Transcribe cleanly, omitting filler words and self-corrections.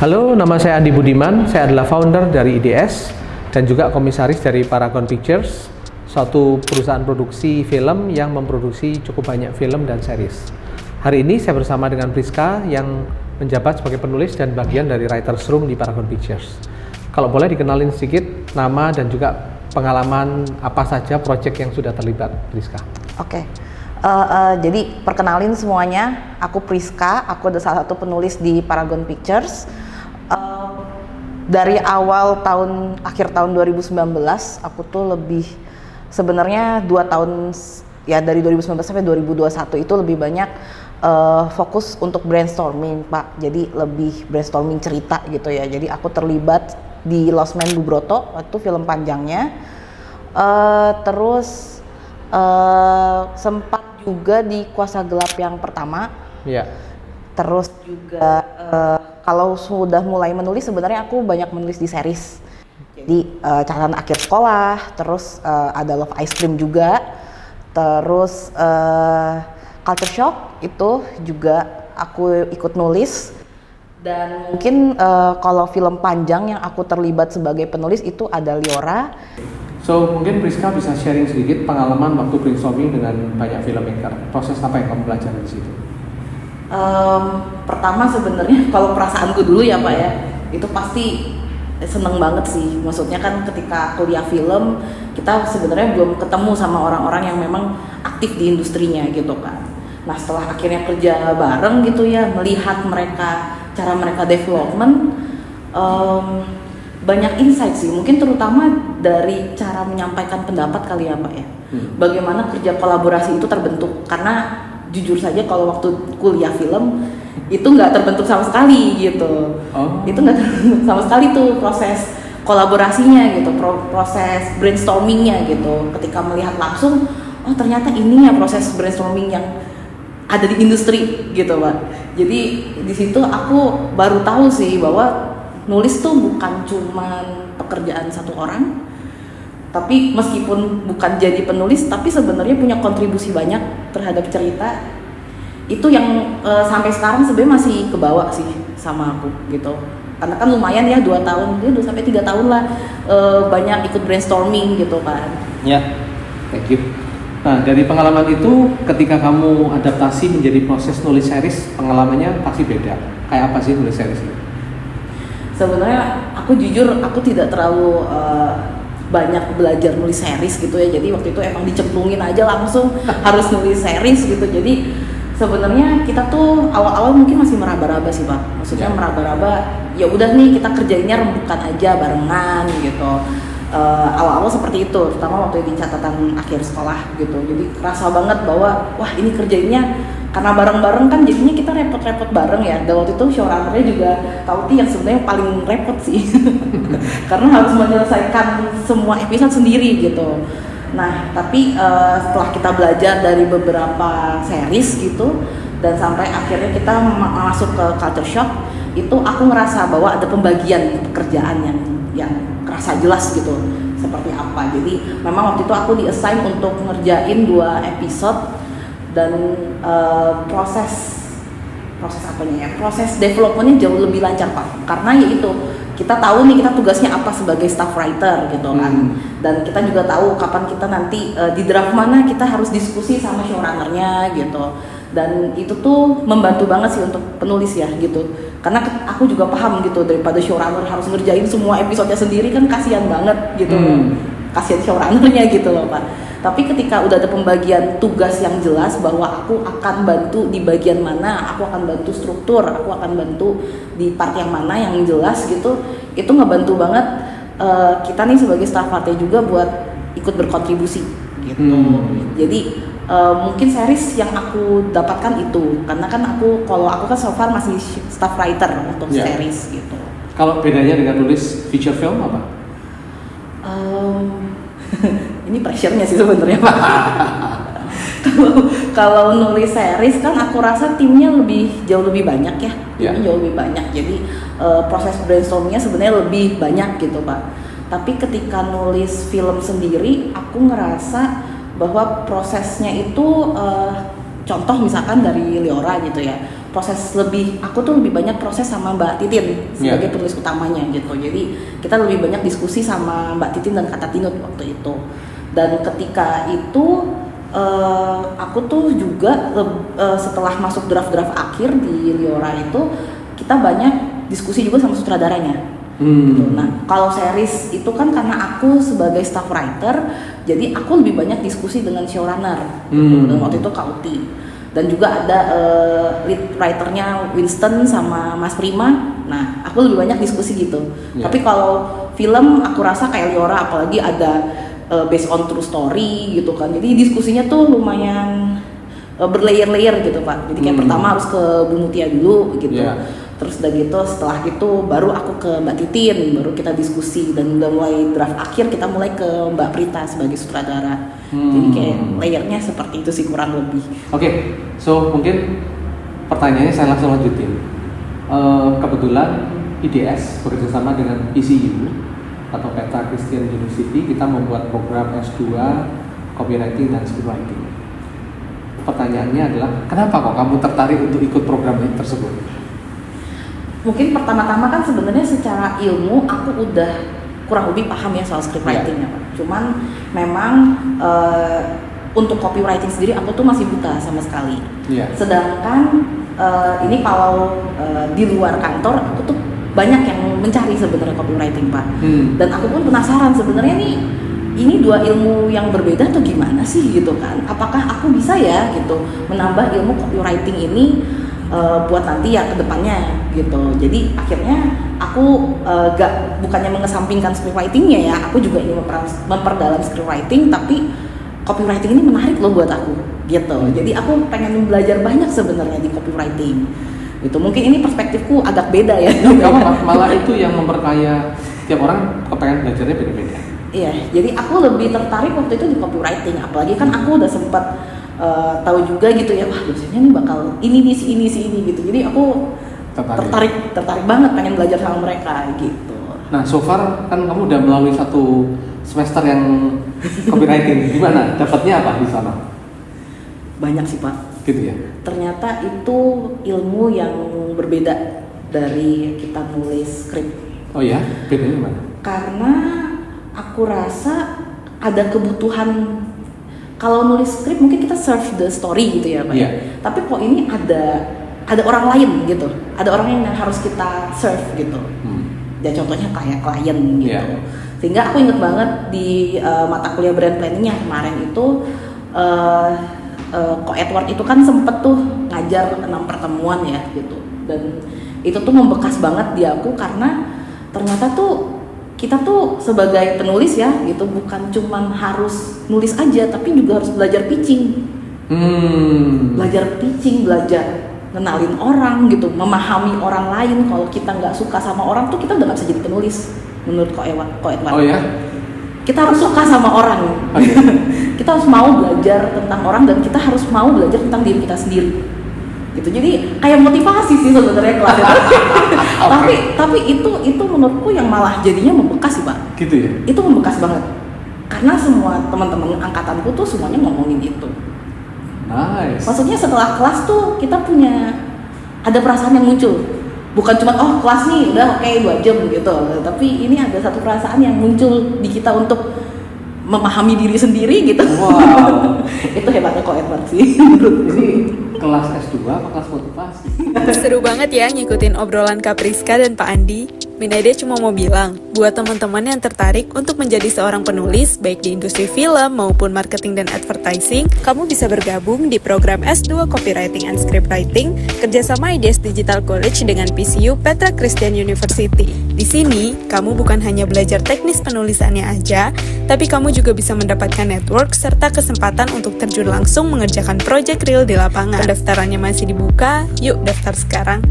Halo, nama saya Andi Budiman. Saya adalah founder dari IDS dan juga komisaris dari Paragon Pictures, suatu perusahaan produksi film yang memproduksi cukup banyak film dan series. Hari ini saya bersama dengan Priska yang menjabat sebagai penulis dan bagian dari Writers Room di Paragon Pictures. Kalau boleh dikenalin sedikit nama dan juga pengalaman apa saja proyek yang sudah terlibat, Priska. Oke. Jadi perkenalin semuanya, aku Priska, aku adalah salah satu penulis di Paragon Pictures. Dari awal akhir tahun 2019, aku tuh lebih sebenarnya 2 tahun ya, dari 2019 sampai 2021 itu lebih banyak fokus untuk brainstorming, Pak. Jadi lebih brainstorming cerita gitu ya. Jadi aku terlibat di Lost Man Bubroto, itu film panjangnya. Terus sempat juga di Kuasa Gelap yang pertama. Iya. Terus juga kalau sudah mulai menulis, sebenarnya aku banyak menulis di series. Jadi catatan akhir sekolah, terus ada Love Ice Cream juga, terus Culture Shock itu juga aku ikut nulis. Dan mungkin kalau film panjang yang aku terlibat sebagai penulis itu ada Liora. So, mungkin Priska bisa sharing sedikit pengalaman waktu brainstorming dengan banyak filmmaker. Proses apa yang kamu pelajari di situ? Pertama sebenarnya kalau perasaanku dulu ya Pak ya, itu pasti seneng banget sih. Maksudnya kan ketika kuliah film, kita sebenarnya belum ketemu sama orang-orang yang memang aktif di industrinya gitu kan. Nah setelah akhirnya kerja bareng gitu ya, melihat mereka, cara mereka development, banyak insight sih, mungkin terutama dari cara menyampaikan pendapat kali ya Pak ya. Bagaimana kerja kolaborasi itu terbentuk, karena jujur saja kalau waktu kuliah film itu nggak terbentuk sama sekali gitu. Itu nggak terbentuk sama sekali tuh proses kolaborasinya gitu, proses brainstormingnya gitu. Ketika melihat langsung, oh ternyata ini ya proses brainstorming yang ada di industri gitu Pak. Jadi di situ aku baru tahu sih bahwa nulis tuh bukan cuman pekerjaan satu orang, tapi meskipun bukan jadi penulis, tapi sebenarnya punya kontribusi banyak terhadap cerita. Itu yang sampai sekarang sebenarnya masih kebawa sih sama aku gitu. Karena kan lumayan ya 2 tahun, 2 sampai 3 tahun lah banyak ikut brainstorming gitu kan. Ya, thank you. Nah, dari pengalaman itu ketika kamu adaptasi menjadi proses nulis series, pengalamannya pasti beda. Kayak apa sih nulis series itu? Sebenarnya aku jujur aku tidak terlalu banyak belajar nulis series gitu ya. Jadi waktu itu emang dicemplungin aja langsung harus nulis series gitu. Jadi sebenarnya kita tuh awal-awal mungkin masih meraba-raba sih Pak. Maksudnya meraba-raba, ya udah nih kita kerjainnya rembukan aja barengan gitu. Awal-awal seperti itu, terutama waktu di catatan akhir sekolah gitu. Jadi kerasa banget bahwa wah ini kerjainnya karena bareng-bareng kan jadinya kita repot-repot bareng ya. Dan waktu itu showrunner-nya juga Tauti yang sebenarnya paling repot sih karena harus menyelesaikan semua episode sendiri gitu. Nah tapi setelah kita belajar dari beberapa series gitu dan sampai akhirnya kita masuk ke Culture Shock, itu aku ngerasa bahwa ada pembagian pekerjaan yang kerasa jelas gitu seperti apa. Jadi memang waktu itu aku di-assign untuk ngerjain 2 episode dan proses apanya ya, proses developmentnya jauh lebih lancar Pak, karena ya itu kita tahu nih kita tugasnya apa sebagai staff writer gitu kan. Dan kita juga tahu kapan kita nanti di draft mana kita harus diskusi sama showrunner-nya gitu. Dan itu tuh membantu banget sih untuk penulis ya gitu, karena aku juga paham gitu, daripada showrunner harus ngerjain semua episodenya sendiri kan kasihan banget gitu. Kasihan showrunner-nya gitu loh Pak. Tapi ketika udah ada pembagian tugas yang jelas bahwa aku akan bantu di bagian mana, aku akan bantu struktur, aku akan bantu di part yang mana yang jelas gitu, itu ngebantu banget kita nih sebagai staff writer juga buat ikut berkontribusi gitu. Jadi mungkin series yang aku dapatkan itu, karena kan kalau aku kan so far masih staff writer untuk series gitu. Kalau bedanya dengan nulis feature film apa? Ini pressure-nya sih sebenarnya Pak. Kalau nulis series kan aku rasa timnya jauh lebih banyak ya. Timnya jauh lebih banyak. Jadi proses brainstormingnya sebenarnya lebih banyak gitu Pak. Tapi ketika nulis film sendiri, aku ngerasa bahwa prosesnya itu contoh misalkan dari Liora gitu ya. aku tuh lebih banyak proses sama Mbak Titin sebagai penulis utamanya gitu. Jadi kita lebih banyak diskusi sama Mbak Titin dan Kak Tatinut waktu itu. Dan ketika itu aku tuh juga setelah masuk draft-draft akhir di Liora itu, kita banyak diskusi juga sama sutradaranya. Gitu. Nah, kalau series itu kan karena aku sebagai staff writer, jadi aku lebih banyak diskusi dengan showrunner. Gitu. Dan waktu itu Kak Uti. Dan juga ada lead writernya Winston sama Mas Prima. Nah, aku lebih banyak diskusi gitu. Tapi kalau film aku rasa kayak Liora, apalagi ada based on true story gitu kan. Jadi diskusinya tuh lumayan berlayer-layer gitu Pak. Jadi kayak pertama harus ke Bu Mutia dulu gitu. Terus udah gitu setelah itu baru aku ke Mbak Titin, baru kita diskusi dan udah mulai draft akhir kita mulai ke Mbak Prita sebagai sutradara. Jadi kayak layernya seperti itu sih kurang lebih. Oke, so mungkin pertanyaannya saya langsung lanjutin. Kebetulan IDS bekerjasama dengan ECU atau Petra Christian University, kita membuat program S2 Copywriting dan Scriptwriting. Pertanyaannya adalah kenapa kok kamu tertarik untuk ikut program tersebut? Mungkin pertama-tama kan sebenarnya secara ilmu aku udah kurang lebih paham ya soal scriptwriting ya Pak. Cuman memang untuk copywriting sendiri aku tuh masih buta sama sekali. Sedangkan ini kalau di luar kantor aku tuh banyak yang mencari sebenarnya copywriting Pak. Dan aku pun penasaran sebenarnya nih ini dua ilmu yang berbeda atau gimana sih gitu kan? Apakah aku bisa ya gitu menambah ilmu copywriting ini buat nanti ya kedepannya gitu. Jadi akhirnya aku bukannya mengesampingkan scriptwritingnya ya, aku juga ingin memperdalam scriptwriting, tapi copywriting ini menarik loh buat aku gitu. Jadi aku pengen belajar banyak sebenarnya di copywriting. Itu mungkin ini perspektifku agak beda ya. Malah itu yang memperkaya, tiap orang kepengen belajarnya beda-beda. Iya, jadi aku lebih tertarik waktu itu di copywriting, apalagi kan aku udah sempat tahu juga gitu ya, wah dosennya nih bakal ini gitu. Jadi aku tertarik banget pengen belajar sama mereka gitu. Nah, so far kan kamu udah melalui satu semester yang copywriting. Gimana? Dapatnya apa di sana? Banyak sih Pak. Gitu ya. Ternyata itu ilmu yang berbeda dari kita nulis skrip. Oh ya? Bedanya mana? Karena aku rasa ada kebutuhan. Kalau nulis skrip mungkin kita serve the story gitu ya Pak. Tapi kok ini ada orang lain gitu. Ada orang yang harus kita serve gitu. Ya contohnya kayak klien gitu. Sehingga aku inget banget di mata kuliah brand planning yang kemarin itu Ko Edward itu kan sempet tuh ngajar 6 pertemuan ya gitu. Dan itu tuh membekas banget di aku karena ternyata tuh kita tuh sebagai penulis ya gitu bukan cuman harus nulis aja tapi juga harus belajar pitching. Belajar pitching, belajar ngenalin orang gitu, memahami orang lain. Kalau kita nggak suka sama orang tuh kita udah nggak bisa jadi penulis menurut Ko Edward. Oh ya? Kita harus suka sama orang. Kita harus mau belajar tentang orang dan kita harus mau belajar tentang diri kita sendiri. Gitu. Jadi kayak motivasi sih sebenarnya kelas itu. Tapi itu menurutku yang malah jadinya membekas sih Pak. Gitu ya? Itu membekas banget. Karena semua teman-teman angkatanku tuh semuanya ngomongin itu. Nice. Maksudnya setelah kelas tuh kita ada perasaan yang muncul. Bukan cuma kelas nih udah oke 2 jam gitu. Tapi ini ada satu perasaan yang muncul di kita untuk memahami diri sendiri gitu. Wow. Itu hebatnya Ko Edward sih menurutku. Kelas S2 apa kelas motivasi? Seru banget ya ngikutin obrolan Kak Priska dan Pak Andi. Minaide cuma mau bilang, buat teman-teman yang tertarik untuk menjadi seorang penulis, baik di industri film maupun marketing dan advertising, kamu bisa bergabung di program S2 Copywriting and Scriptwriting kerjasama IDS Digital College dengan PCU Petra Christian University. Di sini, kamu bukan hanya belajar teknis penulisannya aja, tapi kamu juga bisa mendapatkan network serta kesempatan untuk terjun langsung mengerjakan project real di lapangan. Pendaftarannya masih dibuka, yuk daftar sekarang.